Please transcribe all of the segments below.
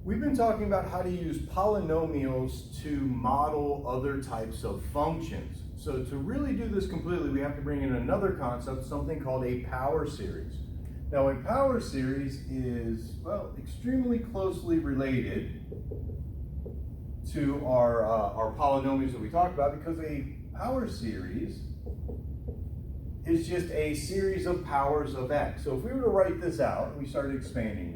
We've been talking about how to use polynomials to model other types of functions. So to really do this completely, we have to bring in another concept, something called a power series. Now, a power series is, well, extremely closely related to our polynomials that we talked about, because a power series is just a series of powers of x. So if we were to write this out, and we started expanding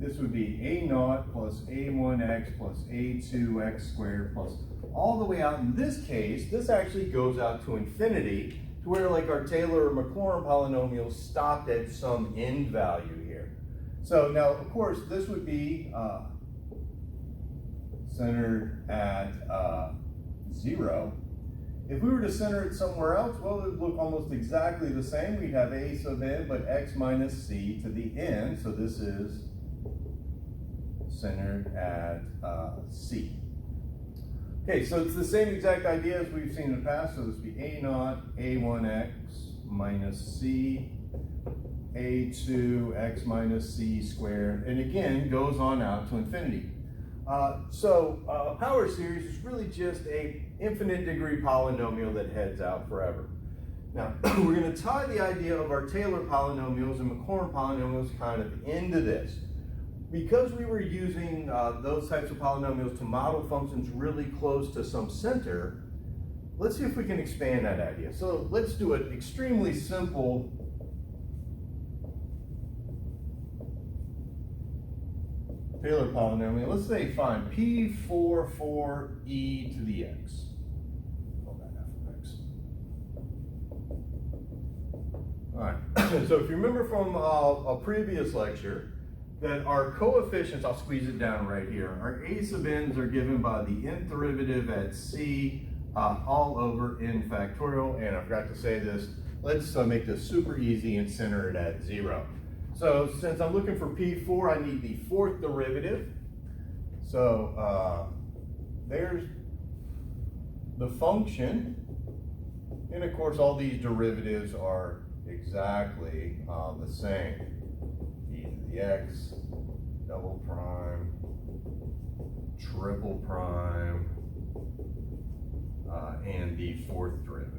this would be a0 plus a1x plus a2x squared plus all the way out. In this case, this actually goes out to infinity, to where like our Taylor or Maclaurin polynomials stopped at some end value here. So now, of course, this would be centered at 0. If we were to center it somewhere else, well, it would look almost exactly the same. We'd have a sub n, but x minus c to the n. So this is centered at c. Okay, so it's the same exact idea as we've seen in the past. So this would be a0, a1x minus c, a2 x minus c squared, and again goes on out to infinity. So a power series is really just a infinite degree polynomial that heads out forever. Now, we're going to tie the idea of our Taylor polynomials and Maclaurin polynomials kind of into this. Because we were using those types of polynomials to model functions really close to some center, let's see if we can expand that idea. So let's do an extremely simple Taylor polynomial. Let's say find P4 for e to the x. Call that f of x. All right. So if you remember from a previous lecture, that our coefficients, I'll squeeze it down right here, our a sub n's are given by the nth derivative at c all over n factorial. And I forgot to say this, let's make this super easy and center it at 0. So since I'm looking for P4, I need the fourth derivative. So there's the function. And of course, all these derivatives are exactly the same. E to the x, double prime, triple prime, and the fourth derivative.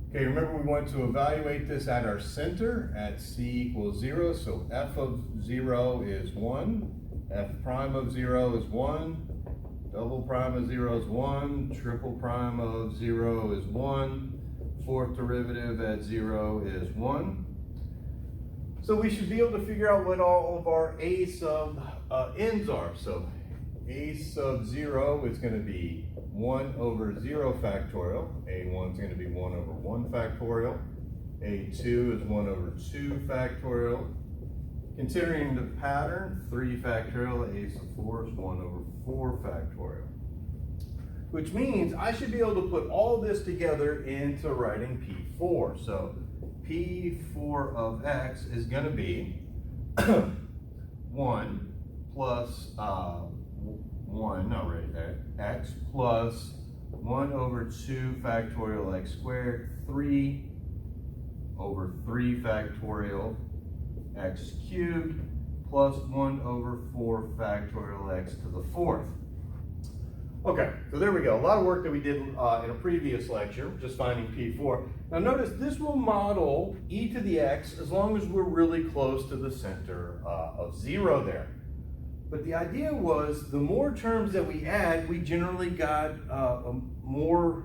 Okay, remember we want to evaluate this at our center at c equals 0. So f of 0 is 1, f prime of 0 is 1, double prime of 0 is 1, triple prime of 0 is 1, fourth derivative at 0 is 1. So we should be able to figure out what all of our a sub n's are. So a sub 0 is going to be 1 over 0 factorial. A1 is going to be 1 over 1 factorial. A2 is 1 over 2 factorial. Considering the pattern, 3 factorial, a sub 4 is 1 over 4 factorial. Which means I should be able to put all this together into writing P4. So P4 of x is going to be 1 plus 1, no, right there, x plus 1 over 2 factorial x squared, 3 over 3 factorial x cubed, plus 1 over 4 factorial x to the fourth. Okay, so there we go. A lot of work that we did in a previous lecture, just finding P4. Now notice this will model e to the x as long as we're really close to the center of 0 there. But the idea was the more terms that we add, we generally got more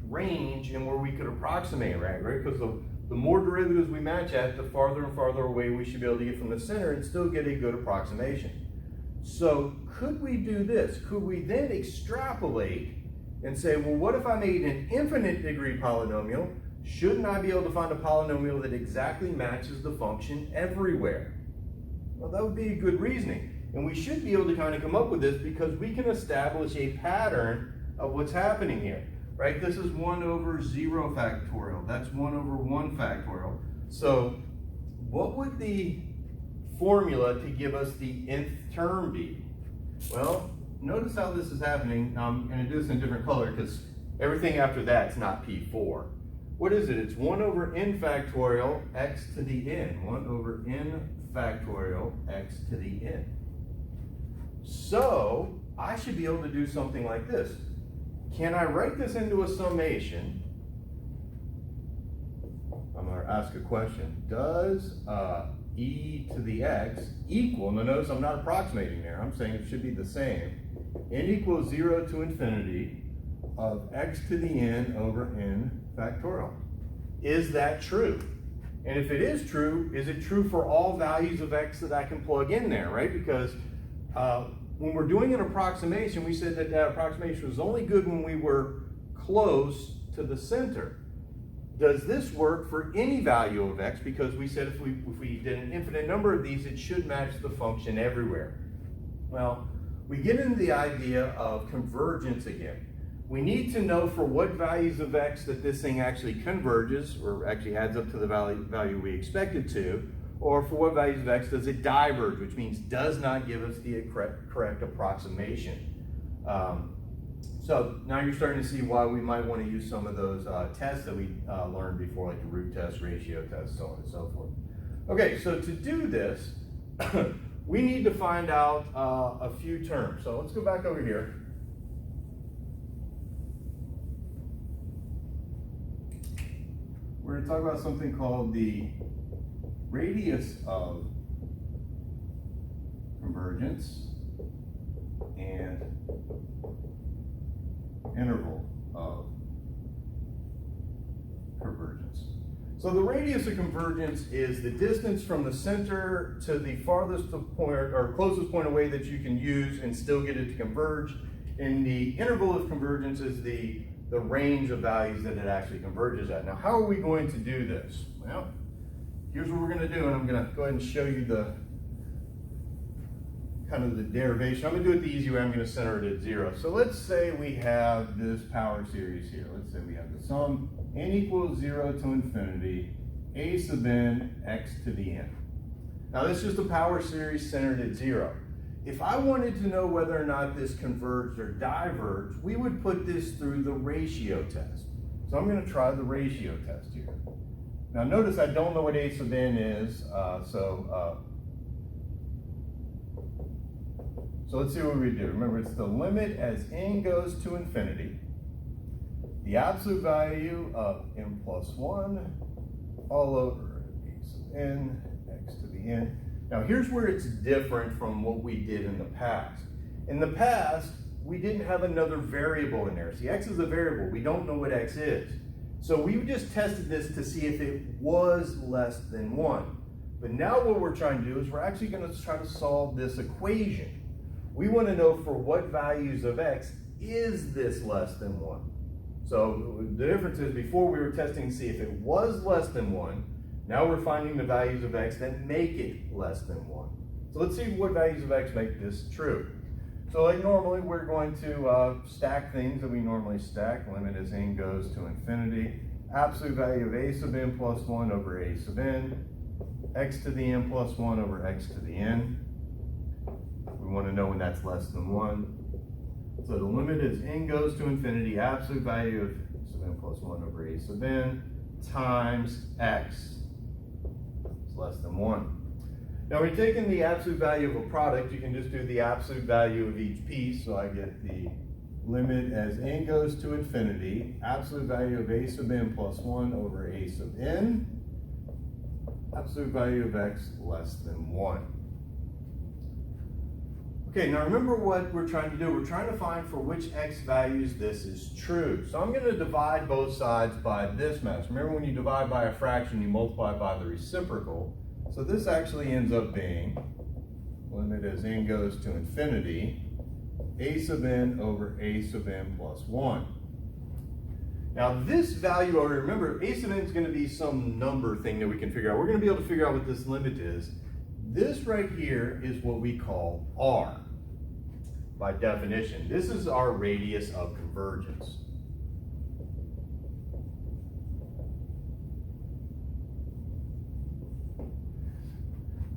range in where we could approximate, right? Because the more derivatives we match at, the farther and farther away we should be able to get from the center and still get a good approximation. So could we do this? Could we then extrapolate and say, well, what if I made an infinite degree polynomial? Shouldn't I be able to find a polynomial that exactly matches the function everywhere? Well, that would be a good reasoning. And we should be able to kind of come up with this because we can establish a pattern of what's happening here, right? This is 1 over 0 factorial. That's 1 over 1 factorial. So what would the formula to give us the nth term be? Well, notice how this is happening. Now I'm going to do this in a different color because everything after that's not P4. What is it? It's 1 over n factorial x to the n. 1 over n factorial x to the n. So I should be able to do something like this. Can I write this into a summation? I'm going to ask a question. Does e to the x equal, now notice I'm not approximating there, I'm saying it should be the same, n equals 0 to infinity of x to the n over n factorial. Is that true? And if it is true, is it true for all values of x that I can plug in there, right? Because when we're doing an approximation, we said that that approximation was only good when we were close to the center. Does this work for any value of x? Because we said if we did an infinite number of these, it should match the function everywhere. Well, we get into the idea of convergence again. We need to know for what values of x that this thing actually converges, or actually adds up to the value we expect it to, or for what values of x does it diverge, which means does not give us the correct approximation. So now you're starting to see why we might want to use some of those tests that we learned before, like the root test, ratio test, so on and so forth. Okay, so to do this, we need to find out a few terms. So let's go back over here. We're going to talk about something called the radius of convergence and interval of convergence. So the radius of convergence is the distance from the center to the farthest point or closest point away that you can use and still get it to converge. And the interval of convergence is the range of values that it actually converges at. Now, how are we going to do this? Well, here's what we're going to do, and I'm going to go ahead and show you the kind of the derivation. I'm going to do it the easy way. I'm going to center it at 0. So let's say we have this power series here. Let's say we have the sum n equals 0 to infinity a sub n x to the n. Now this is just a power series centered at 0. If I wanted to know whether or not this converged or diverged, we would put this through the ratio test. So I'm going to try the ratio test here. Now notice I don't know what a sub n is, so let's see what we do. Remember, it's the limit as n goes to infinity, the absolute value of n plus 1 all over a sub n x to the n. Now here's where it's different from what we did in the past. In the past, we didn't have another variable in there. See, x is a variable. We don't know what x is. So we just tested this to see if it was less than 1. But now what we're trying to do is we're actually going to try to solve this equation. We want to know for what values of x is this less than 1. So the difference is before we were testing to see if it was less than 1. Now we're finding the values of x that make it less than 1. So let's see what values of x make this true. So like normally, we're going to stack things that we normally stack. Limit as n goes to infinity. Absolute value of a sub n plus 1 over a sub n. X to the n plus 1 over x to the n. We want to know when that's less than 1. So the limit as n goes to infinity. Absolute value of a sub n plus 1 over a sub n times x. Less than 1. Now when you're taking the absolute value of a product, you can just do the absolute value of each piece. So I get the limit as n goes to infinity, absolute value of a sub n plus 1 over a sub n, absolute value of x less than 1. Okay, now remember what we're trying to do. We're trying to find for which x values this is true. So I'm going to divide both sides by this mass. Remember, when you divide by a fraction, you multiply by the reciprocal. So this actually ends up being limit as n goes to infinity, a sub n over a sub n plus 1. Now this value over, remember, a sub n is going to be some number thing that we can figure out. We're going to be able to figure out what this limit is. This right here is what we call r. By definition, this is our radius of convergence.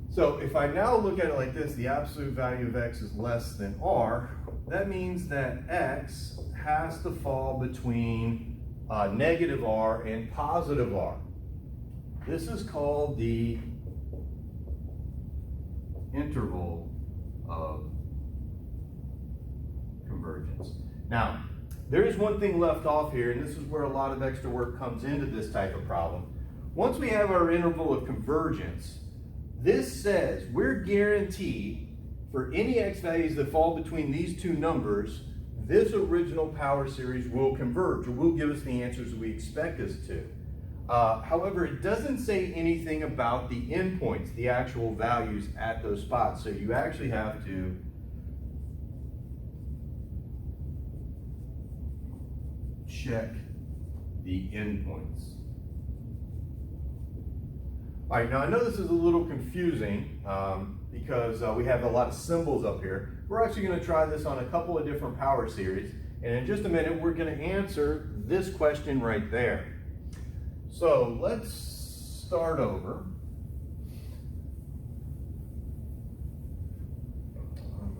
So if I now look at it like this, the absolute value of x is less than r, that means that x has to fall between negative r and positive r. This is called the interval of convergence. Now, there is one thing left off here, and this is where a lot of extra work comes into this type of problem. Once we have our interval of convergence, this says we're guaranteed for any x values that fall between these two numbers, this original power series will converge, or will give us the answers we expect us to. However, it doesn't say anything about the endpoints, the actual values at those spots. So you actually have to check the endpoints. All right, now I know this is a little confusing because we have a lot of symbols up here. We're actually going to try this on a couple of different power series, and in just a minute we're going to answer this question right there. So let's start over. There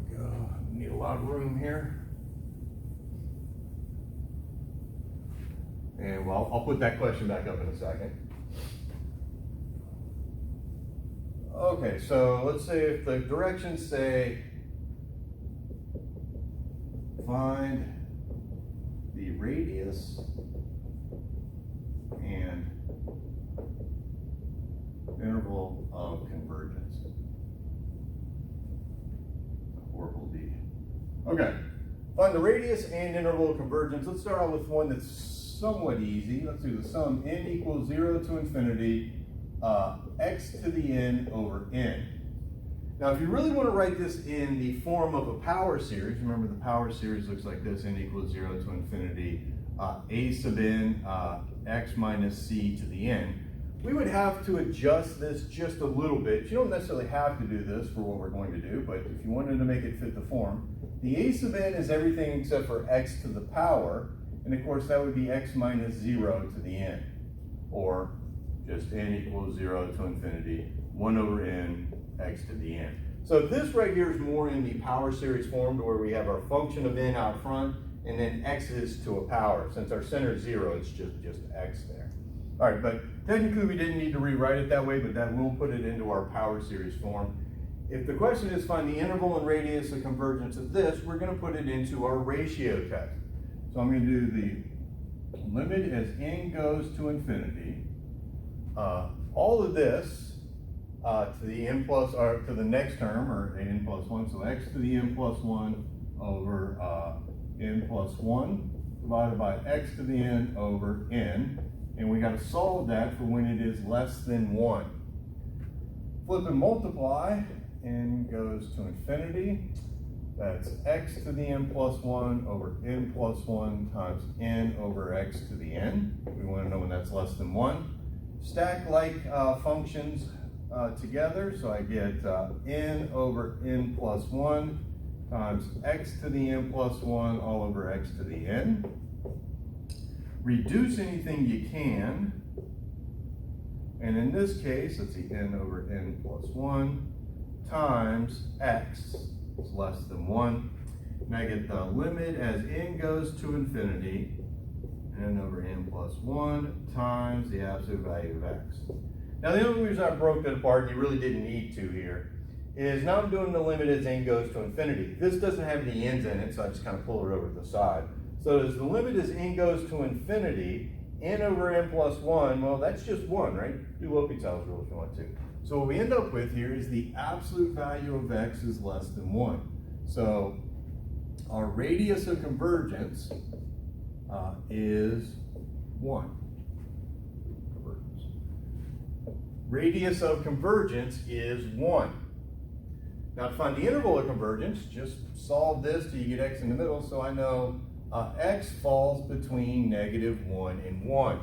we go. Need a lot of room here. And well, I'll put that question back up in a second. Okay, so let's say if the directions say find the radius and interval of convergence. Horrible D. Okay, find the radius and interval of convergence. Let's start out with one that's somewhat easy. Let's do the sum n equals 0 to infinity x to the n over n. Now, if you really want to write this in the form of a power series, remember the power series looks like this: n equals 0 to infinity a sub n x minus c to the n. We would have to adjust this just a little bit. You don't necessarily have to do this for what we're going to do, but if you wanted to make it fit the form, the a sub n is everything except for x to the power, and of course that would be x minus 0 to the n, or just n equals 0 to infinity 1 over n x to the n. So this right here is more in the power series form, to where we have our function of n out front and then x is to a power. Since our center is 0, it's just x there. All right, but technically we didn't need to rewrite it that way, but that will put it into our power series form. If the question is find the interval and radius of convergence of this, we're going to put it into our ratio test. So I'm going to do the limit as n goes to infinity. All of this to the n plus, or to the next term, or n plus 1, so x to the n plus 1 over n plus 1 divided by x to the n over n, and we got to solve that for when it is less than 1. Flip and multiply, n goes to infinity. That's x to the n plus 1 over n plus 1 times n over x to the n. We want to know when that's less than 1. Stack like functions together, so I get n over n plus 1 times x to the n plus 1 all over x to the n. Reduce anything you can, and in this case, let's see, n over n plus 1 times x is less than 1. And I get the limit as n goes to infinity, n over n plus 1 times the absolute value of x. Now the only reason I broke that apart, and you really didn't need to here, is now I'm doing the limit as n goes to infinity. This doesn't have any n's in it, so I just kind of pull it over to the side. So as the limit as n goes to infinity, n over n plus 1, well, that's just 1, right? Do L'Hopital's rule if you want to. So what we end up with here is the absolute value of x is less than 1. So our radius of convergence is 1. Radius of convergence is 1. Now to find the interval of convergence, just solve this till you get x in the middle, so I know x falls between -1 and 1.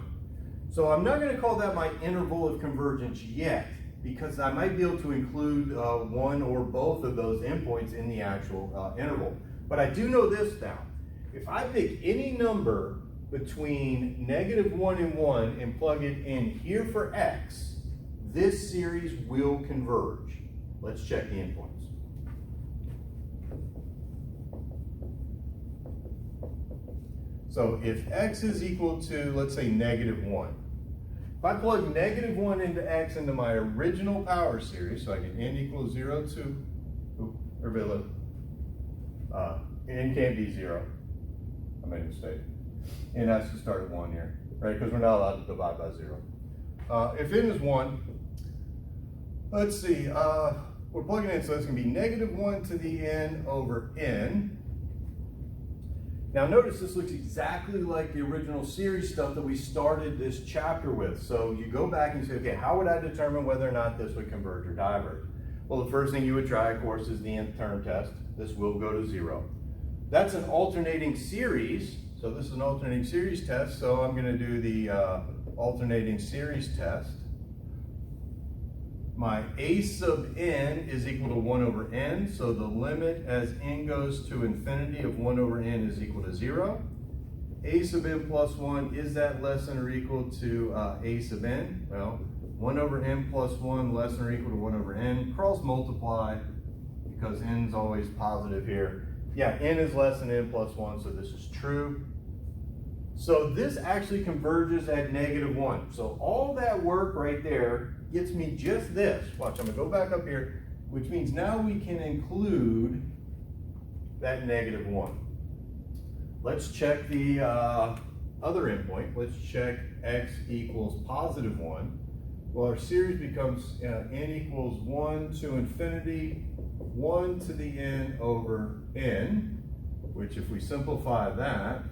So I'm not going to call that my interval of convergence yet, because I might be able to include one or both of those endpoints in the actual interval. But I do know this now. If I pick any number between -1 and 1 and plug it in here for x, this series will converge. Let's check the endpoints. So if x is equal to, let's say, -1. If I plug -1 into x into my original power series, so I get n equals 0 to, everybody look, n can't be 0. I made a mistake. N has to start at 1 here, right? Because we're not allowed to divide by 0. If n is 1, let's see, we're plugging in, so it's going to be -1 to the n over n. Now notice this looks exactly like the original series stuff that we started this chapter with. So you go back and say, okay, how would I determine whether or not this would converge or diverge? Well, the first thing you would try, of course, is the nth term test. This will go to 0. That's an alternating series. So this is an alternating series test. So I'm going to do the alternating series test. My a sub n is equal to 1 over n, so the limit as n goes to infinity of 1 over n is equal to 0. A sub n plus 1, is that less than or equal to a sub n? Well, 1 over n plus 1 less than or equal to 1 over n. Cross multiply, because n is always positive here. Yeah, n is less than n plus 1, so this is true. So this actually converges at -1. So all that work right there gets me just this. Watch, I'm going to go back up here, which means now we can include that -1. Let's check the other endpoint. Let's check x equals +1. Well, our series becomes n equals 1 to infinity, 1 to the n over n, which if we simplify that,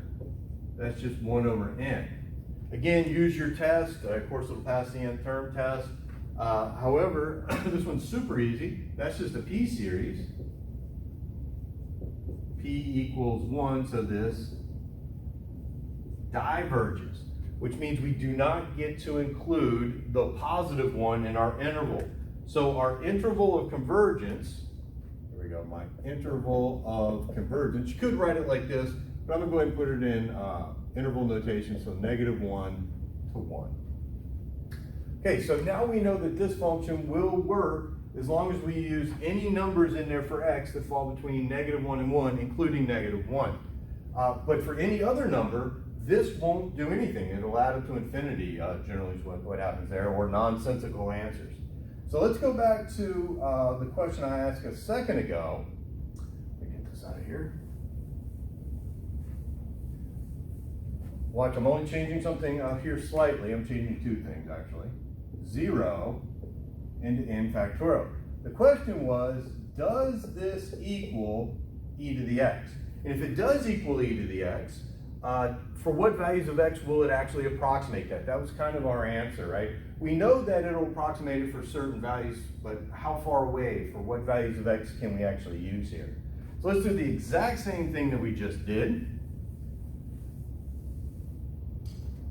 that's just 1 over n. Again, use your test. Of course, it'll pass the nth term test. However, this one's super easy. That's just a p series. P equals 1, so this diverges, which means we do not get to include the +1 in our interval. So our interval of convergence, here we go, my interval of convergence, you could write it like this, but I'm going to go ahead and put it in interval notation, so -1 to 1. Okay, so now we know that this function will work as long as we use any numbers in there for x that fall between -1 and 1, including -1. But for any other number, this won't do anything. It'll add up to infinity, generally is what happens there, or nonsensical answers. So let's go back to the question I asked a second ago. Let me get this out of here. Watch, I'm only changing something here slightly. I'm changing two things, actually. 0 into n factorial. The question was, does this equal e to the x? And if it does equal e to the x, for what values of x will it actually approximate that? That was kind of our answer, right? We know that it'll approximate it for certain values, but how far away, for what values of x can we actually use here? So let's do the exact same thing that we just did.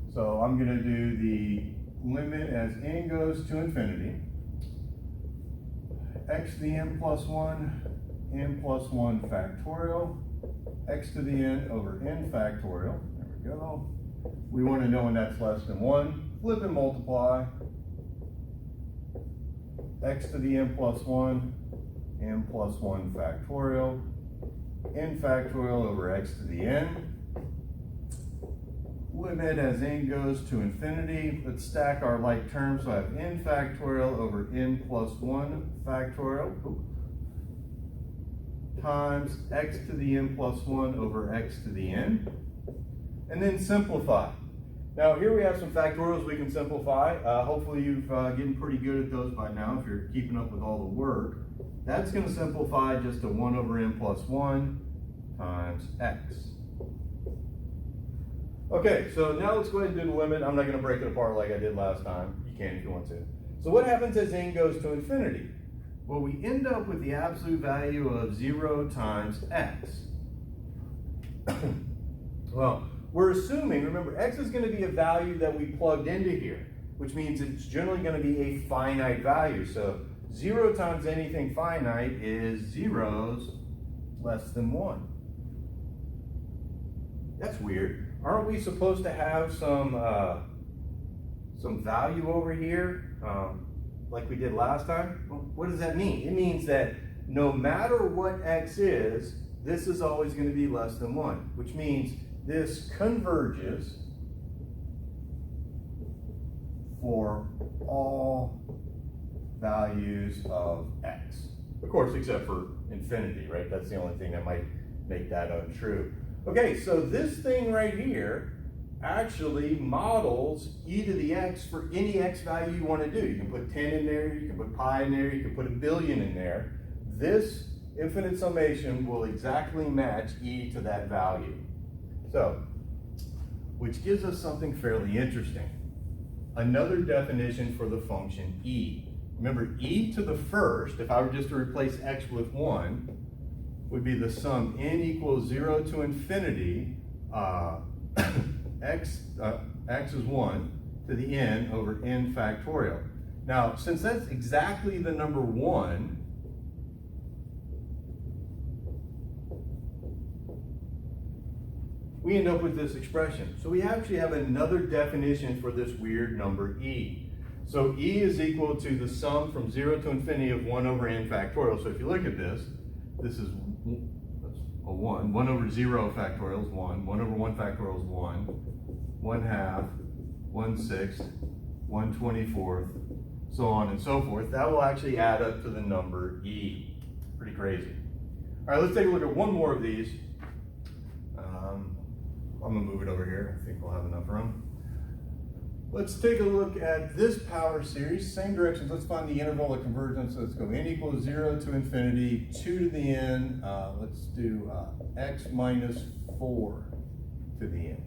So I'm going to do the limit as n goes to infinity, x to the n plus 1, n plus 1 factorial, x to the n over n factorial. There we go. We want to know when that's less than 1. Flip and multiply. X to the n plus 1, n plus 1 factorial, n factorial over x to the n. Limit as n goes to infinity. Let's stack our like terms. So I have n factorial over n plus 1 factorial times x to the n plus 1 over x to the n. And then simplify. Now here we have some factorials we can simplify. Hopefully you've getting pretty good at those by now if you're keeping up with all the work. That's going to simplify just to 1 over n plus 1 times x. Okay, so now let's go ahead and do the limit. I'm not going to break it apart like I did last time. You can if you want to. So what happens as n goes to infinity? Well, we end up with the absolute value of 0 times x. Well, we're assuming, remember, x is going to be a value that we plugged into here, which means it's generally going to be a finite value. So 0 times anything finite is zeros less than 1. That's weird. Aren't we supposed to have some value over here, like we did last time? Well, what does that mean? It means that no matter what x is, this is always going to be less than 1, which means this converges for all values of x. Of course, except for infinity, right? That's the only thing that might make that untrue. Okay, so this thing right here actually models e to the x for any x value you want to do. You can put 10 in there, you can put pi in there, you can put a billion in there. This infinite summation will exactly match e to that value. So, which gives us something fairly interesting. Another definition for the function e. Remember, e to the first, if I were just to replace x with 1, would be the sum n equals 0 to infinity, x is 1 to the n over n factorial. Now, since that's exactly the number 1, we end up with this expression. So we actually have another definition for this weird number e. So e is equal to the sum from 0 to infinity of 1 over n factorial. So if you look at this, this is a 1. 1 over 0 factorial is 1. 1 over 1 factorial is 1. 1/2, 1/6, 1/24, so on and so forth. That will actually add up to the number e. Pretty crazy. All right, let's take a look at one more of these. I'm going to move it over here. I think we'll have enough room. Let's take a look at this power series. Same directions. Let's find the interval of convergence. Let's go n equals 0 to infinity, 2 to the n. Let's do x minus 4 to the n.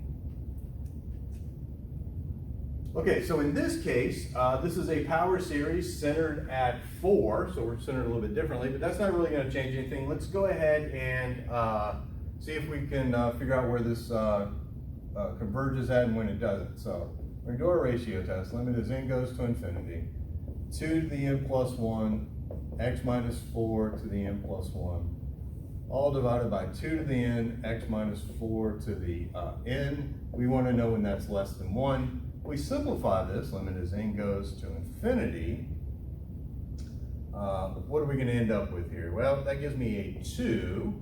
Okay, so in this case, this is a power series centered at 4, so we're centered a little bit differently, but that's not really going to change anything. Let's go ahead and see if we can figure out where this converges at and when it doesn't. So we're going to do our ratio test. Limit as n goes to infinity. 2 to the n plus 1, x minus 4 to the n plus 1, all divided by 2 to the n, x minus 4 to the n. We want to know when that's less than 1. We simplify this, limit as n goes to infinity. What are we going to end up with here? Well, that gives me a 2,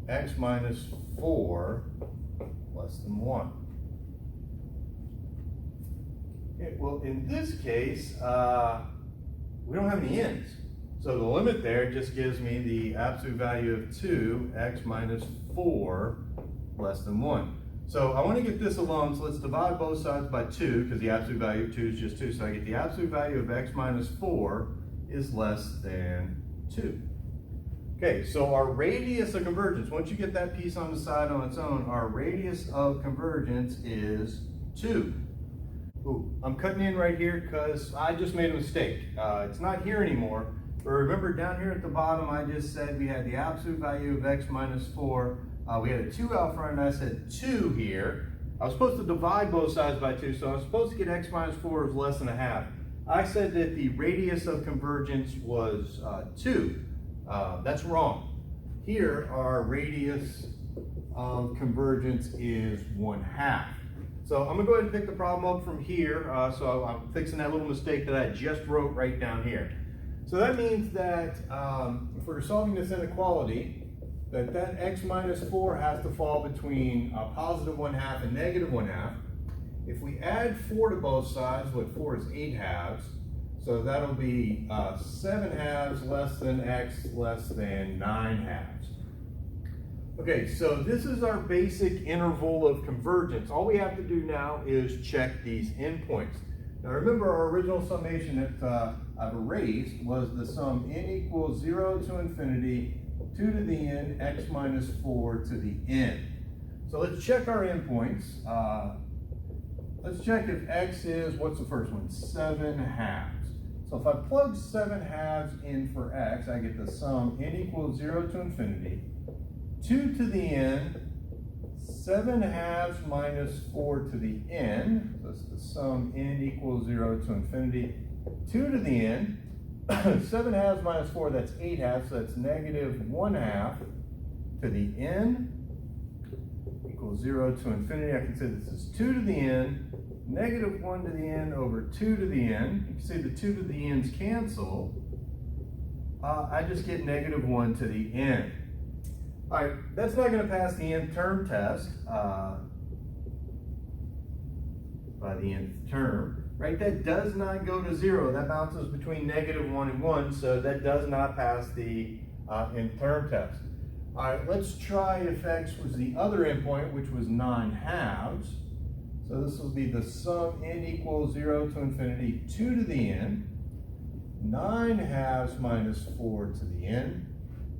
x minus 4 less than 1. Okay, well, in this case, we don't have any n's. So the limit there just gives me the absolute value of 2, x minus 4 less than 1. So I want to get this alone, so let's divide both sides by 2, because the absolute value of 2 is just 2. So I get the absolute value of x minus 4 is less than 2. Okay, so our radius of convergence, once you get that piece on the side on its own, our radius of convergence is 2. Ooh, I'm cutting in right here because I just made a mistake. It's not here anymore, but remember down here at the bottom I just said we had the absolute value of x minus 4. We had a 2 out front and I said 2 here. I was supposed to divide both sides by 2, so I was supposed to get x minus 4 is less than a half. I said that the radius of convergence was 2. That's wrong. Here, our radius of convergence is 1/2. So I'm going to go ahead and pick the problem up from here. So I'm fixing that little mistake that I just wrote right down here. So that means that if we're solving this inequality, that x minus 4 has to fall between positive 1/2 and negative 1/2. If we add 4 to both sides, what 4 is 8/2. So that'll be 7/2 less than x less than 9/2. Okay, so this is our basic interval of convergence. All we have to do now is check these endpoints. Now remember our original summation that I've erased was the sum n equals 0 to infinity, 2 to the n, x minus 4 to the n. So let's check our endpoints. Let's check if x is, what's the first one? 7/2. So if I plug 7/2 in for x, I get the sum n equals 0 to infinity, 2 to the n, 7/2 minus 4 to the n. So that's the sum n equals 0 to infinity, 2 to the n. 7/2 minus 4, that's 8/2, so that's negative 1/2 to the n equals 0 to infinity. I can say this is 2 to the n, negative 1 to the n over 2 to the n. You can see the 2 to the n's cancel. I just get negative 1 to the n. All right, that's not going to pass the nth term test by the nth term. right? That does not go to 0. That bounces between -1 and 1, so that does not pass the nth term test. All right, let's try if x was the other endpoint, which was 9/2. So this will be the sum n equals 0 to infinity 2 to the n. 9/2 minus 4 to the n.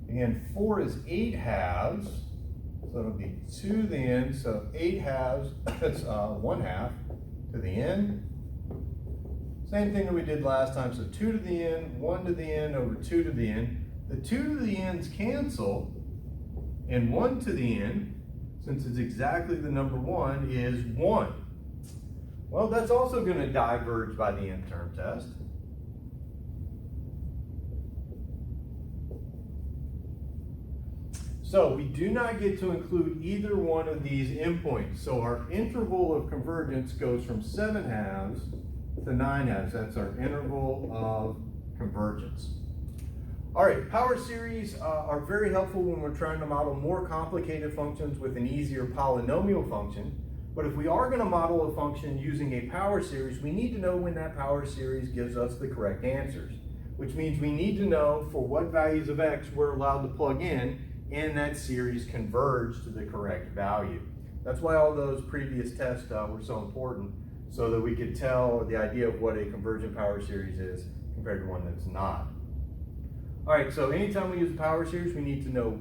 Again, 4 is 8/2, so it'll be 2 to the n, so 8/2, that's 1/2 to the n. Same thing that we did last time, so 2 to the n, 1 to the n over 2 to the n. The 2 to the n's cancel, and 1 to the n, since it's exactly the number 1, is 1. Well, that's also going to diverge by the nth term test. So we do not get to include either one of these endpoints. So our interval of convergence goes from 7/2 to 9/2. That's our interval of convergence. All right, power series are very helpful when we're trying to model more complicated functions with an easier polynomial function. But if we are going to model a function using a power series, we need to know when that power series gives us the correct answers, which means we need to know for what values of x we're allowed to plug in, and that series converge to the correct value. That's why all those previous tests were so important, so that we could tell the idea of what a convergent power series is compared to one that's not. All right, so anytime we use a power series, we need to know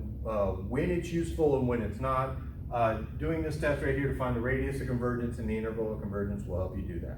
when it's useful and when it's not. Doing this test right here to find the radius of convergence and the interval of convergence will help you do that.